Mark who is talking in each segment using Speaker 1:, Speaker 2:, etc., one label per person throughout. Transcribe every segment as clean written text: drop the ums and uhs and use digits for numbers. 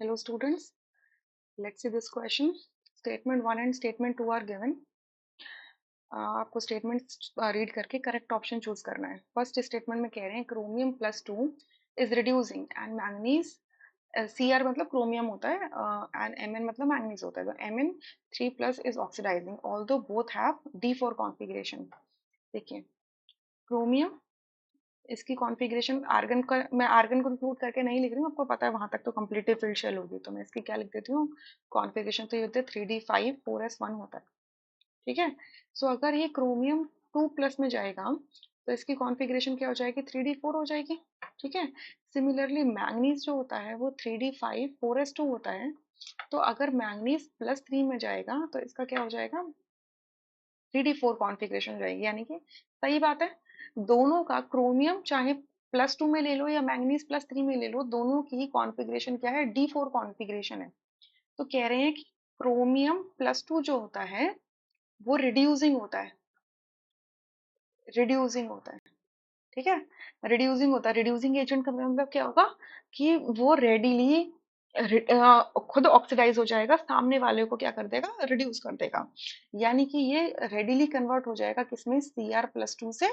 Speaker 1: Hello students, let's see this question. Statement 1 and statement 2 are given. आपको statement read करके correct option choose करना है. First statement में कह रहे हैं chromium plus 2 is reducing and manganese. Cr मतलब क्रोमियम होता है एंड Mn मतलब मैंगनीज होता है. तो Mn3+ is oxidising although both have D4 configuration. देखिए क्रोमियम, इसकी कॉन्फ़िगरेशन आर्गन का, मैं आर्गन को इंक्लूड करके नहीं लिख रही हूँ, आपको पता है वहां तक तो कंप्लीटली फिल्ड शेल होगी, तो मैं इसकी क्या लिख देती हूँ कॉन्फ़िगरेशन. तो ये होते हैं 3d5 4s1 होता है. ठीक है. सो अगर ये क्रोमियम 2+ में जाएगा तो इसकी कॉन्फ़िगरेशन क्या हो जाएगी 3d4 हो जाएगी. ठीक है. सिमिलरली मैंगनीज जो होता है वो 3d5 4s2 होता है. तो अगर मैंगनीज +3 में जाएगा तो इसका क्या हो जाएगा 3d4 कॉन्फ़िगरेशन हो जाएगी. यानी कि सही बात है, दोनों का क्रोमियम चाहे +2 में ले लो या मैंगनीज +3 में ले लो, दोनों की कॉन्फ़िगरेशन क्या है D4 कॉन्फ़िगरेशन है. तो कह रहे हैं कि क्रोमियम +2 जो होता है वो रिड्यूसिंग होता है. रिड्यूसिंग होता है. ठीक है. रिड्यूसिंग होता है. रिड्यूसिंग एजेंट का मतलब क्या होगा कि वो रेडिली खुद ऑक्सीडाइज हो जाएगा, सामने वाले को क्या कर देगा रिड्यूस कर देगा. यानी कि ये रेडिली कन्वर्ट हो जाएगा किसमें Cr+2 से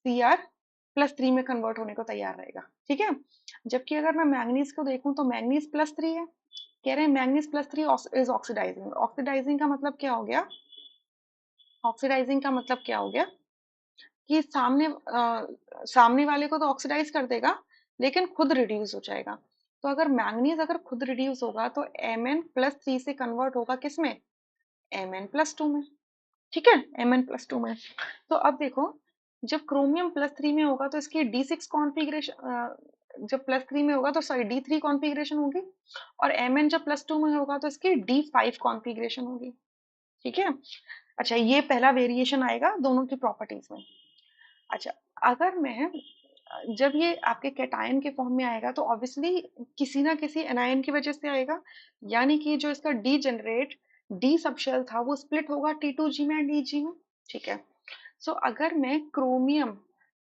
Speaker 1: Cr+3 में कन्वर्ट होने को तैयार रहेगा. ठीक है. जबकि अगर मैं मैंगनीज को देखूं तो मैंगनीज +3 है. कह रहे हैं मैंगनीज +3 इज ऑक्सीडाइजिंग. ऑक्सीडाइजिंग का मतलब क्या हो गया, ऑक्सीडाइजिंग का मतलब क्या हो गया कि सामने वाले को तो ऑक्सीडाइज कर देगा लेकिन खुद रिड्यूस हो जाएगा. तो अगर मैंगनीज अगर खुद रिड्यूस होगा तो Mn+3 से कन्वर्ट होगा किसमें Mn+2 में. ठीक है. Mn+2 में. तो अब देखो, जब क्रोमियम +3 में होगा तो इसकी D6 कॉन्फ़िगरेशन, जब +3 में होगा तो सॉरी D3 कॉन्फ़िगरेशन होगी, और Mn जब +2 में होगा तो इसकी D5 कॉन्फ़िगरेशन होगी. ठीक है. अच्छा, ये पहला वेरिएशन आएगा दोनों की प्रॉपर्टीज में. अच्छा, अगर मैं जब ये आपके कैटायन के फॉर्म में आएगा तो ऑब्वियसली किसी ना किसी एनायन की वजह से आएगा. यानी कि जो इसका डी जनरेट डी सबशेल था वो स्प्लिट होगा T2G में एंड EG में. ठीक है. सो अगर मैं क्रोमियम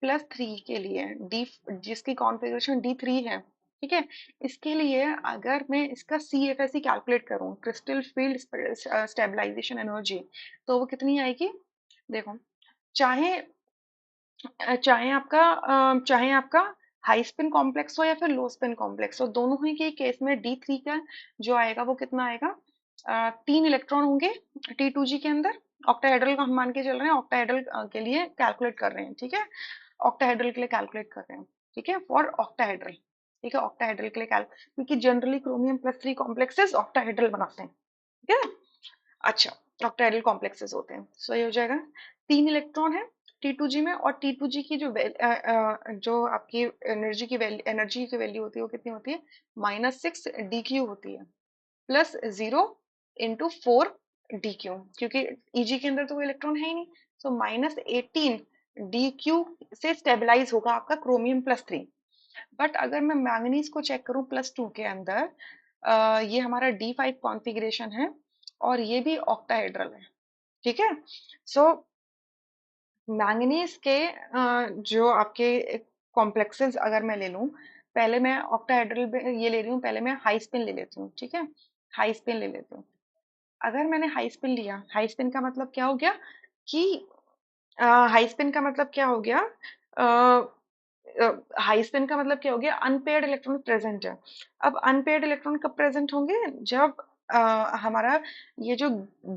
Speaker 1: +3 के लिए डी, जिसकी कॉन्फ़िगरेशन D3 है, ठीक है, इसके लिए अगर मैं इसका CFSE कैलकुलेट करूं, क्रिस्टल फील्ड स्टेबलाइजेशन एनर्जी, तो वो कितनी आएगी. देखो, चाहे चाहे आपका हाई स्पिन कॉम्प्लेक्स हो या फिर लो स्पिन कॉम्प्लेक्स हो, दोनों ही के केस में D3 का जो आएगा वो कितना आएगा, 3 इलेक्ट्रॉन होंगे T2G के अंदर. ऑक्टाहेड्रल का हम मान के चल रहे हैं, ऑक्टाहेड्रल के लिए कैलकुलेट कर रहे हैं. ठीक है. ऑक्टाहेड्रल के लिए कैलकुलेट कर रहे हैं. ठीक है, फॉर ऑक्टाहेड्रल. ठीक है, ऑक्टाहेड्रल के लिए क्योंकि जनरली क्रोमियम +3 कॉम्प्लेक्सेस ऑक्टाहेड्रल बनाते हैं. ठीक है. अच्छा, ऑक्टाहेड्रल कॉम्प्लेक्सेस होते हैं. सो ये हो जाएगा 3 इलेक्ट्रॉन है T2G में, और T2G की जो आपकी एनर्जी की वैल्यू होती है वो कितनी होती है -6 DQ होती है, +0 × 4 DQ, क्योंकि EG के अंदर तो कोई इलेक्ट्रॉन है ही नहीं. सो -18 DQ से स्टेबलाइज होगा आपका क्रोमियम +3. बट अगर मैं मैंगनीज को चेक करूं +2 के अंदर, ये हमारा D5 कॉन्फ़िगरेशन है और ये भी ऑक्टाहेड्रल है. ठीक है. सो मैंगनीज के जो आपके कॉम्प्लेक्सेस अगर मैं ले लूं, पहले मैं ऑक्टाहेड्रल ये ले रही हूँ, पहले मैं हाई स्पिन ले लेती हूँ. ठीक है, हाई स्पिन ले लेती हूँ. अगर मैंने हाई स्पिन लिया, हाई स्पिन का मतलब क्या हो गया कि हाई स्पिन का मतलब क्या हो गया, हाई स्पिन का मतलब क्या हो गया, अनपेयर्ड इलेक्ट्रॉन प्रेजेंट है. अब अनपेयर्ड इलेक्ट्रॉन कब प्रेजेंट होंगे, जब हमारा ये जो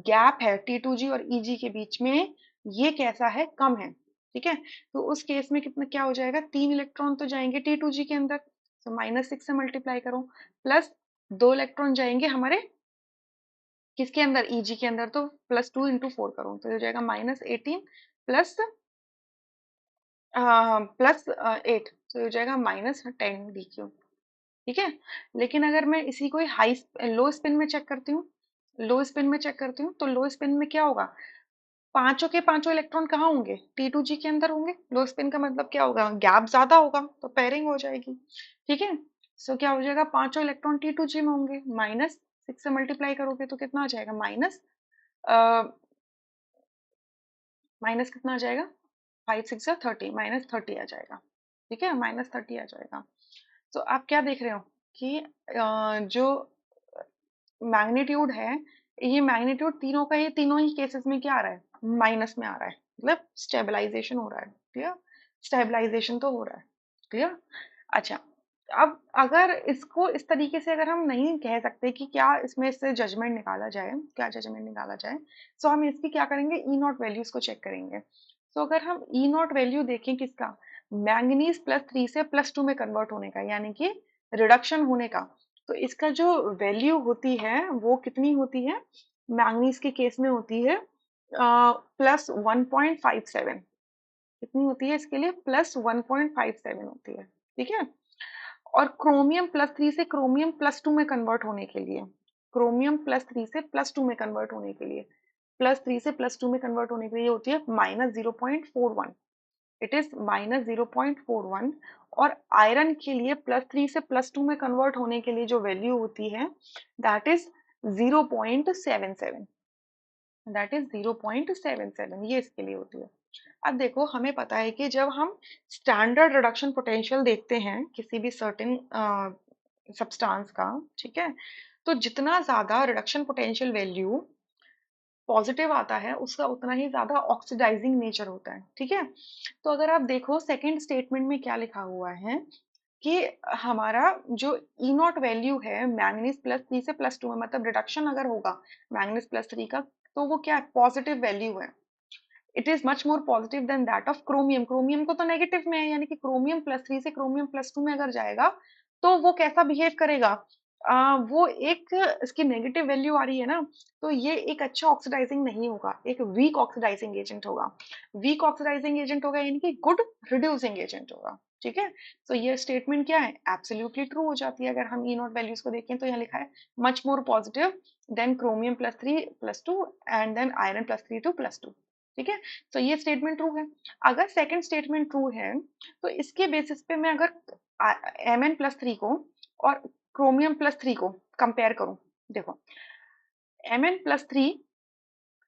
Speaker 1: गैप है T2G और EG के बीच में, ये कैसा है, कम है. ठीक है. तो उस केस में कितना क्या हो जाएगा, 3 इलेक्ट्रॉन तो जाएंगे T2G के अंदर, तो -6 से मल्टीप्लाई करो, प्लस 2 इलेक्ट्रॉन जाएंगे हमारे किसके अंदर, EG के अंदर, तो +2 × 4 करो तो हो जाएगा -18 प्लस +8, तो हो जाएगा -10 DQ. ठीक है. लेकिन अगर मैं इसी को हाई लो स्पिन में चेक करती हूँ, लो स्पिन में चेक करती हूँ, तो लो स्पिन में क्या होगा, पांचों के पांचों इलेक्ट्रॉन कहाँ होंगे, T2G के अंदर होंगे. लो स्पिन का मतलब क्या होगा, गैप ज्यादा होगा तो पेयरिंग हो जाएगी. ठीक है. सो क्या हो जाएगा, पांचों इलेक्ट्रॉन T2G में होंगे, -6 से मल्टीप्लाई करोगे तो कितना आ जाएगा, माइनस कितना आ जाएगा, 5 6 30, -30 आ जाएगा. ठीक है, -30 आ जाएगा. तो आप क्या देख रहे हो कि जो मैग्नीट्यूड है, ये मैग्नीट्यूड तीनों का, ये तीनों ही केसेस में क्या आ रहा है, माइनस में आ रहा है, मतलब स्टेबलाइजेशन हो रहा है। क्लियर, स्टेबलाइजेशन तो हो रहा है। क्लियर। अच्छा, अब अगर इसको इस तरीके से अगर हम नहीं कह सकते कि क्या इसमें से जजमेंट निकाला जाए, क्या जजमेंट निकाला जाए, तो हम इसकी क्या करेंगे, ई नॉट वैल्यूज को चेक करेंगे। तो अगर हम ई नॉट वैल्यू देखें किसका, मैंगनीज +3 से +2 में कन्वर्ट होने का, यानी कि रिडक्शन होने का, तो इसका जो वैल्यू होती है वो कितनी होती है, मैंगनीज के केस में होती है +1.57। कितनी होती है इसके लिए, +1.57 होती है। ठीक है। और क्रोमियम +3 से क्रोमियम +2 में कन्वर्ट होने के लिए, क्रोमियम +3 से +2 में कन्वर्ट होने के लिए, +3 से +2 में कन्वर्ट होने के लिए होती है -0.41। It is -0.41। और आयरन के लिए +3 से +2 में कन्वर्ट होने के लिए जो वैल्यू होती है, दैट इज 0.77। दैट इज 0.77, ये इसके लिए होती है। अब देखो, हमें पता है कि जब हम स्टैंडर्ड रिडक्शन पोटेंशियल देखते हैं किसी भी सर्टेन सब्सटेंस का, ठीक है, तो जितना ज्यादा रिडक्शन पोटेंशियल वैल्यू पॉजिटिव आता है, उसका उतना ही ज्यादा ऑक्सीडाइजिंग नेचर होता है। ठीक है। तो अगर आप देखो सेकंड स्टेटमेंट में क्या लिखा हुआ है कि हमारा जो ई नॉट वैल्यू है मैंगनीज +3 से +2 में, मतलब रिडक्शन अगर होगा मैंगनीज +3 का, तो वो क्या है, पॉजिटिव वैल्यू है। It is much more positive than that of chromium. Chromium को तो नेगेटिव में है, यानी कि क्रोमियम +3 से क्रोमियम +2 में अगर जाएगा तो वो कैसा बिहेव करेगा, वो एक, इसकी नेगेटिव वैल्यू आ रही है ना, तो ये एक अच्छा ऑक्सीडाइजिंग नहीं होगा, एक वीक ऑक्सीडाइजिंग एजेंट होगा। वीक ऑक्सीडाइजिंग एजेंट होगा यानी कि गुड रिड्यूसिंग एजेंट होगा। ठीक है। तो ये स्टेटमेंट क्या है, एब्सोल्युटली ट्रू हो जाती है। अगर हम ई नॉट वैल्यूज को देखें तो यहाँ लिखा है much more positive than chromium +3 +2 and then iron +3 to +2। ठीक है। तो ये स्टेटमेंट ट्रू है। अगर सेकंड स्टेटमेंट ट्रू है, तो इसके बेसिस पे मैं अगर Mn+3 को और क्रोमियम +3 को कंपेयर करूं, देखो Mn+3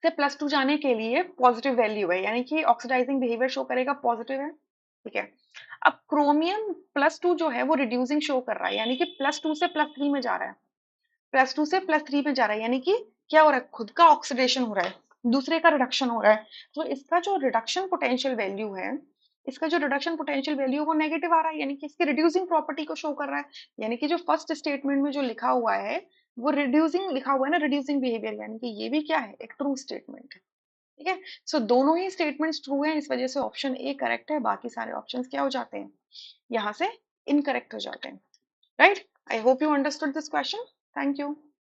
Speaker 1: से +2 जाने के लिए पॉजिटिव वैल्यू है, यानी कि ऑक्सीडाइजिंग बिहेवियर शो करेगा, पॉजिटिव है। ठीक है। अब क्रोमियम +2 जो है वो रिड्यूसिंग शो कर रहा है, यानी कि +2 से +3 में जा रहा है, +2 से +3 में जा रहा है, यानी कि क्या हो रहा है, खुद का ऑक्सीडेशन हो रहा है, दूसरे का रिडक्शन हो रहा है। तो इसका जो रिडक्शन पोटेंशियल वैल्यू है, इसका जो रिडक्शन पोटेंशियल वैल्यू वो नेगेटिव आ रहा है, यानी कि इसकी रिड्यूसिंग प्रॉपर्टी को शो कर रहा है। यानी कि जो फर्स्ट स्टेटमेंट में जो लिखा हुआ है वो रिड्यूसिंग लिखा हुआ है ना, रिड्यूसिंग बिहेवियर, यानी कि ये भी क्या है, एक ट्रू स्टेटमेंट है। ठीक है। सो दोनों ही स्टेटमेंट्स ट्रू हैं, इस वजह से ऑप्शन ए करेक्ट है, बाकी सारे ऑप्शंस क्या हो जाते हैं, यहाँ से इनकरेक्ट हो जाते हैं। Right. I hope you understood this question. Thank you.